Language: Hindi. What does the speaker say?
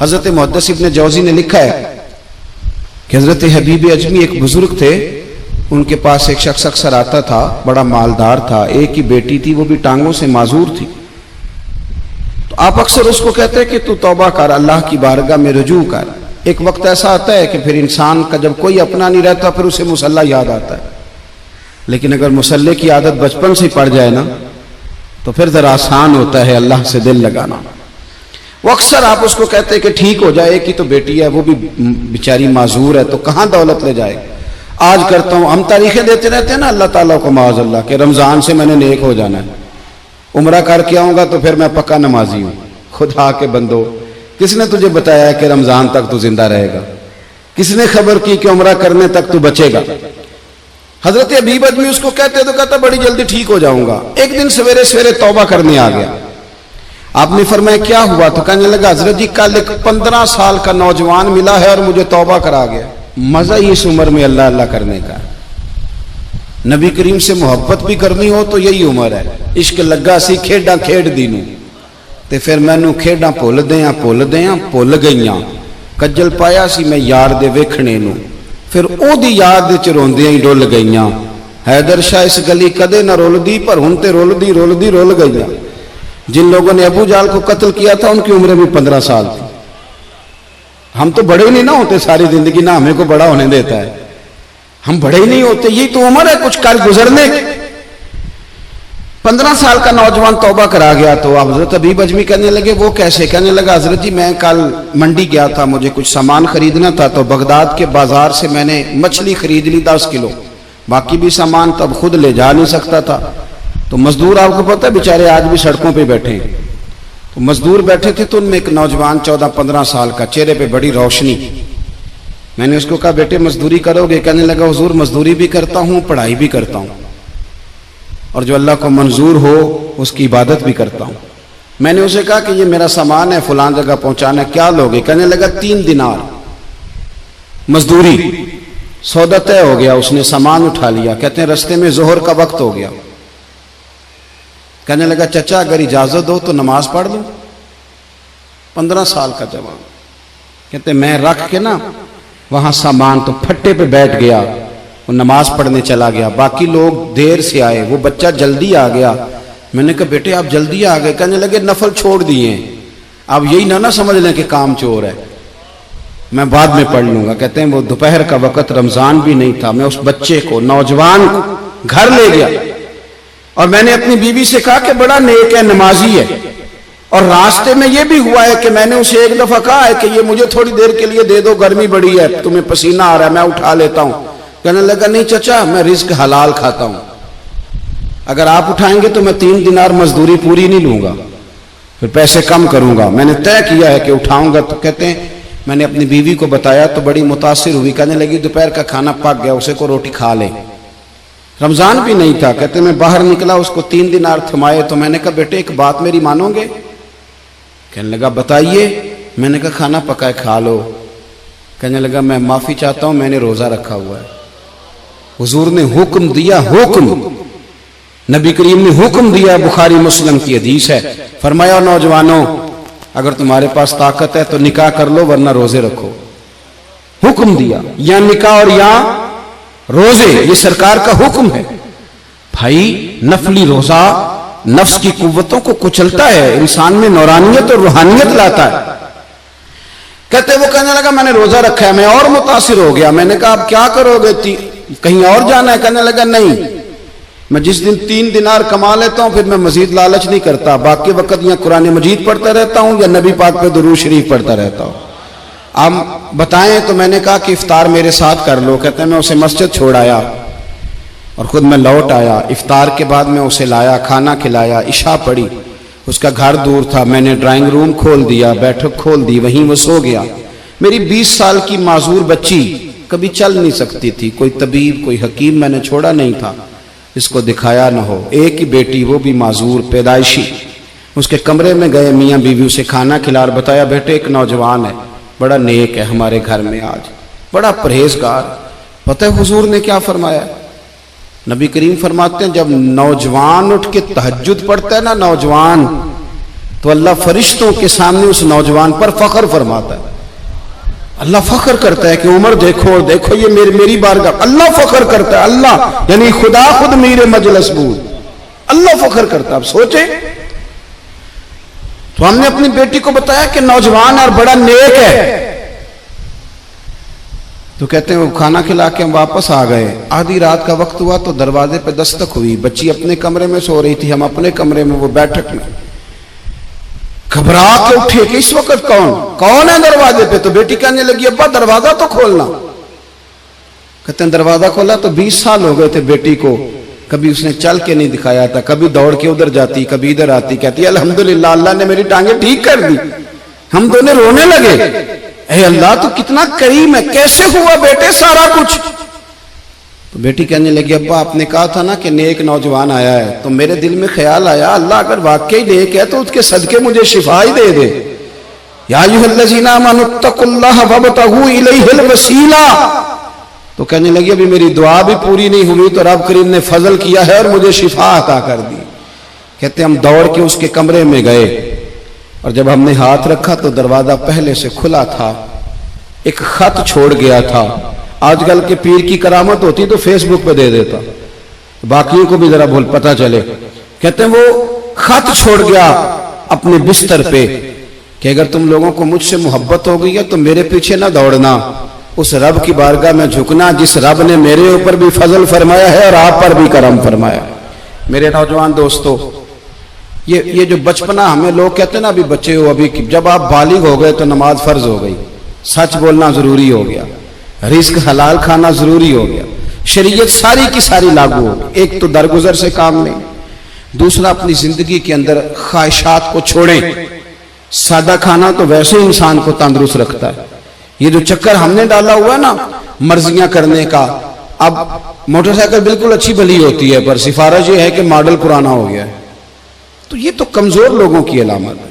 हजरत मुहद्दिस इब्न जौजी ने लिखा है कि हजरत हबीब अजमी एक बुजुर्ग थे, उनके पास एक शख्स अक्सर आता था, बड़ा मालदार था, एक ही बेटी थी, वो भी टांगों से माजूर थी। तो आप अक्सर उसको कहते कि तू तौबा कर, अल्लाह की बारगाह में रुजू कर। एक वक्त ऐसा आता है कि फिर इंसान का जब कोई अपना नहीं रहता फिर उसे मुसल्ला याद आता है, लेकिन अगर मुसल्ले की आदत बचपन से पड़ जाए ना तो फिर जरा आसान होता है अल्लाह से दिल लगाना। वो अक्सर आप उसको कहते हैं कि ठीक हो जाए, कि तो बेटी है, वो भी बेचारी माजूर है, तो कहाँ दौलत ले जाए। आज करता हूँ, हम तारीखें देते रहते हैं ना अल्लाह ताला को माज़अल्लाह के रमजान से मैंने नेक हो जाना है, उम्रा करके आऊंगा तो फिर मैं पक्का नमाजी हूँ। खुदा के बंदो, किसने तुझे बताया कि रमजान तक तू जिंदा रहेगा? किसने खबर की कि उम्रा करने तक तू बचेगा? हजरत हबीब अजमी उसको कहते तो कहता बड़ी जल्दी ठीक हो जाऊंगा। एक दिन सवेरे सवेरे तौबा करने आ गया। आपने फरमाया क्या हुआ? तो कहने लगा हजरत जी कल एक 15 साल का नौजवान मिला है और मुझे तौबा करा गया। मजा ही इस उम्र में अल्लाह अल्लाह करने का। नबी करीम से मोहब्बत भी करनी हो तो यही उम्र है। इश्क लगा सी खेडा खेड दी नूं ते फिर मैनू खेडा भुल भुल गईयां। कज्जल पाया सी मैं यार दे वेखणे नूं, फिर ओदी याद च रोंदियां ही डुल गईयां। हैदर शाह इस गली कदे न रुलदी, पर हुण ते रुलदी रुलदी रुल गईयां। जिन लोगों ने अबू जाल को कत्ल किया था उनकी उम्र भी 15 साल थी। हम तो बड़े ही नहीं ना होते सारी जिंदगी, ना हमें को बड़ा होने देता है, हम बड़े ही नहीं होते। यही तो उम्र है कुछ कर गुजरने। 15 साल का नौजवान तौबा करा गया। तो हजरत हबीब अजमी कहने लगे वो कैसे? कहने लगा हजरत जी मैं कल मंडी गया था, मुझे कुछ सामान खरीदना था, तो बगदाद के बाजार से मैंने मछली खरीद ली 10 किलो, बाकी भी सामान तब खुद ले जा नहीं सकता था। तो मजदूर आपको पता है बेचारे आज भी सड़कों पे बैठे हैं। तो मजदूर बैठे थे तो उनमें एक नौजवान 14-15 साल का, चेहरे पे बड़ी रोशनी। मैंने उसको कहा बेटे मजदूरी करोगे? कहने लगा हुजूर मजदूरी भी करता हूँ, पढ़ाई भी करता हूँ, और जो अल्लाह को मंजूर हो उसकी इबादत भी करता हूँ। मैंने उसे कहा कि ये मेरा सामान है, फलां जगह पहुंचाना, क्या लोगे? कहने लगा 3 दिनार मजदूरी। सौदा तय हो गया, उसने सामान उठा लिया। कहते हैं रास्ते में जोहर का वक्त हो गया। कहने लगा चचा अगर इजाजत दो तो नमाज पढ़ लूं। 15 साल का जवान। कहते मैं रख के ना वहां सामान तो फट्टे पे बैठ गया, वो नमाज पढ़ने चला गया। बाकी लोग देर से आए, वो बच्चा जल्दी आ गया। मैंने कहा बेटे आप जल्दी आ गए? कहने लगे नफल छोड़ दिए, आप यही ना समझ लें कि काम चोर है, मैं बाद में पढ़ लूंगा। कहते हैं वो दोपहर का वक्त, रमजान भी नहीं था। मैं उस बच्चे को, नौजवान को घर ले गया और मैंने अपनी बीवी से कहा कि बड़ा नेक है, नमाजी है। और रास्ते में यह भी हुआ है कि मैंने उसे एक दफा कहा है कि ये मुझे थोड़ी देर के लिए दे दो, गर्मी बड़ी है, तुम्हें पसीना आ रहा है, मैं उठा लेता हूं। कहने लगा नहीं चचा मैं रिस्क हलाल खाता हूं, अगर आप उठाएंगे तो मैं 3 दिनार मजदूरी पूरी नहीं लूंगा, फिर पैसे कम करूंगा। मैंने तय किया है कि उठाऊंगा। तो कहते हैं मैंने अपनी बीवी को बताया तो बड़ी मुतासिर हुई। कहने लगी दोपहर का खाना पक गया, उसे को रोटी खा ले। रमजान भी नहीं था। कहते मैं बाहर निकला, उसको 3 दिनार थमाए। तो मैंने कहा बेटे एक बात मेरी मानोगे? कहने लगा बताइए। मैंने कहा खाना पकाए खा लो। कहने लगा मैं माफी चाहता हूं, मैंने रोजा रखा हुआ है। हुजूर ने हुक्म दिया, हुक्म, नबी करीम ने हुक्म दिया, बुखारी मुस्लिम की हदीस है। फरमाया नौजवानों अगर तुम्हारे पास ताकत है तो निकाह कर लो, वरना रोजे रखो। हुक्म दिया, या निकाह और या रोजे, ये सरकार का हुक्म है। भाई नफली रोजा नफ्स की कुव्वतों को कुचलता है, इंसान में नौरानियत और रूहानियत लाता है। कहते वो कहने लगा मैंने रोजा रखा है। मैं और मुतासिर हो गया। मैंने कहा आप क्या करोगे? कहीं और जाना है? कहने लगा नहीं, मैं जिस दिन 3 दिनार कमा लेता हूं फिर मैं मजीद लालच नहीं करता, बाकी वक्त या कुरान मजीद पढ़ता रहता हूं या नबी पाक पे दुरूद शरीफ पढ़ता रहता हूं। आप बताएं। तो मैंने कहा कि इफ्तार मेरे साथ कर लो। कहते हैं मैं उसे मस्जिद छोड़ आया और खुद मैं लौट आया। इफ्तार के बाद मैं उसे लाया, खाना खिलाया, इशा पढ़ी। उसका घर दूर था, मैंने ड्राइंग रूम खोल दिया, बैठक खोल दी, वहीं वो सो गया। मेरी 20 साल की माजूर बच्ची कभी चल नहीं सकती थी, कोई तबीब कोई हकीम मैंने छोड़ा नहीं था इसको दिखाया न हो। एक ही बेटी, वो भी माजूर पैदाइशी। उसके कमरे में गए, मियाँ बीवी उसे खाना खिला, बताया बेटे एक नौजवान है, बड़ा नेक है हमारे घर में, आज बड़ा परहेजगार। पता है हुजूर ने क्या फरमाया? नबी करीम फरमाते हैं जब नौजवान उठ के तहज्जुद पढ़ता है ना, नौजवान तो अल्लाह फरिश्तों के सामने उस नौजवान पर फख्र फरमाता है। अल्लाह फख्र करता है कि उमर देखो देखो ये मेरी बारगाह, अल्लाह फख्र करता है, अल्लाह यानी खुदा खुद मीर मजलिस बूद, अल्लाह फख्र करता है। अब सोचे, तो हमने अपनी बेटी को बताया कि नौजवान और बड़ा नेक है, तो कहते हैं वो खाना खिला के हम वापस आ गए। आधी रात का वक्त हुआ तो दरवाजे पे दस्तक हुई, बच्ची अपने कमरे में सो रही थी, हम अपने कमरे में, वो बैठक में। घबरा के उठे कि इस वक्त कौन है दरवाजे पे? तो बेटी कहने लगी अब्बा दरवाजा तो खोलना। कहते हैं दरवाजा खोला तो 20 साल हो गए थे बेटी को, कभी उसने चल के नहीं दिखाया था, कभी दौड़ के उधर जाती कभी इधर आती, कहती अल्हम्दुलिल्लाह अल्लाह ने मेरी टांगे ठीक कर दी। हम दोनों रोने लगे, ए अल्लाह तो कितना करीम है, कैसे हुआ बेटे सारा कुछ? तो बेटी कहने लगी अब्बा आपने कहा था ना कि नेक नौजवान आया है, तो मेरे दिल में ख्याल आया अल्लाह अगर वाकई नेक है तो उसके सदके मुझे शिफा ही दे दे। या अय्युहल्लज़ीना आमनुत्तकुल्लाह वब्तगू इलैहिल वसीला। तो कहने लगी अभी मेरी दुआ भी पूरी नहीं हुई तो रब करीम ने फजल किया है और मुझे शिफा अता कर दी। कहते हम दौड़ के उसके कमरे में गए और जब हमने हाथ रखा तो दरवाजा पहले से खुला था, एक खत छोड़ गया था। आजकल के पीर की करामत होती तो फेसबुक पे दे देता, बाकियों को भी जरा भूल पता चले। कहते हैं वो खत छोड़ गया अपने बिस्तर पे कि अगर तुम लोगों को मुझसे मोहब्बत हो गई है तो मेरे पीछे ना दौड़ना, उस रब की बारगाह में झुकना जिस रब ने मेरे ऊपर भी फजल फरमाया है और आप पर भी करम फरमाया। मेरे नौजवान दोस्तों, ये जो बचपना हमें लोग कहते हैं ना अभी बच्चे हो, अभी जब आप बालिग हो गए तो नमाज फर्ज हो गई, सच बोलना जरूरी हो गया, रिस्क हलाल खाना जरूरी हो गया, शरीयत सारी की सारी लागू हो गई। एक तो दरगुजर से काम नहीं, दूसरा अपनी जिंदगी के अंदर ख्वाहिशात को छोड़ें। सादा खाना तो वैसे ही इंसान को तंदुरुस्त रखता है। ये जो चक्कर हमने डाला हुआ है ना मर्जियां करने का, अब मोटरसाइकिल बिल्कुल अच्छी भली होती है पर सिफारिश ये है कि मॉडल पुराना हो गया है, तो ये तो कमजोर लोगों की अलामत है।